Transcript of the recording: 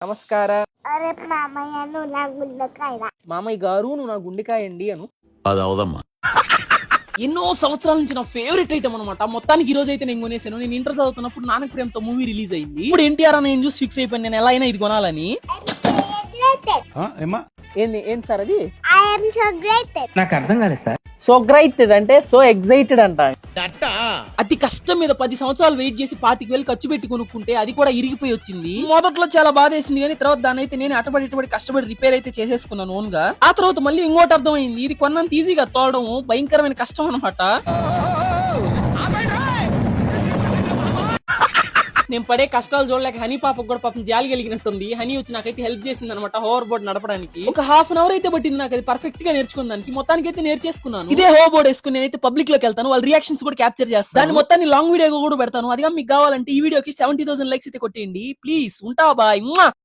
నమస్కారం. అరే మామయ్య నువ్వు నా గుండెకాయ మామయ్య గారు నువ్వు నా గుండెకాయ అండి అను. అది అవదమ్మా. ఎన్నో సంవత్సరాల నుంచి నా ఫేవరెట్ ఐటమ్ అనమాట. మొత్తానికి ఈ రోజు అయితే నేను కొనేసాను. నేను ఇంటర్ చదువుతున్నప్పుడు నాన్నకి ప్రేమతో మూవీ రిలీజ్ అయింది. ఇప్పుడు ఎన్టీఆర్ అని నేను చూసి ఫిక్స్ అయిపోయింది, నేను ఎలా అయినా ఇది కొనాలని. ఏంది సార్ అది? I'm so grated. నాకు అర్థం కాలేదు సార్. సో గ్రైటెడ్ అంటే సో ఎగ్జైటెడ్ అంట. అతి కష్టం మీద 10 సంవత్సరాలు వెయిట్ చేసి 25,000 ఖర్చు పెట్టి కొనుక్కుంటే అది కూడా ఇరిగిపోయి వచ్చింది. మొదట్లో చాలా బాధేసింది, కానీ తర్వాత దాని అయితే నేను అటబడి కష్టపడి రిపేర్ అయితే చేసేసుకున్నాను ఓన్ గా. ఆ తర్వాత మళ్ళీ ఇంకోటి అర్థమైంది, ఇది కొన్నంత ఈజీగా తోడడం భయంకరమైన కష్టం అనమాట. నేను పడే కష్టాలు చూడలేక హనీ పాపకు కూడా పాపం జాలి కలిగినట్టుంది. హనీ వచ్చి నాకైతే హెల్ప్ చేసింది అనమాట హోవర్ బోర్డ్ నడపడానికి. ఒక హాఫ్ అన్ అవర్ అయితే పట్టింది నాకు అది పర్ఫెక్ట్ గా నేర్చుకున్నానికి. మొత్తానికి అయితే నేర్చేసుకున్నాను. ఇదే హోవర్ బోర్డ్ వేసుకుని నేనైతే పబ్లిక్ లోకి వెళ్తాను, వాళ్ళ రియాక్షన్స్ కూడా క్యాప్చర్ చేస్తాను. దాని మొత్తాన్ని లాంగ్ వీడియో కూడా పెడతాను. అదిగా మీకు కావాలంటే ఈ వీడియోకి 70,000 లైక్స్ అయితే కొట్టేయండి ప్లీజ్. ఉంటా బాయ్.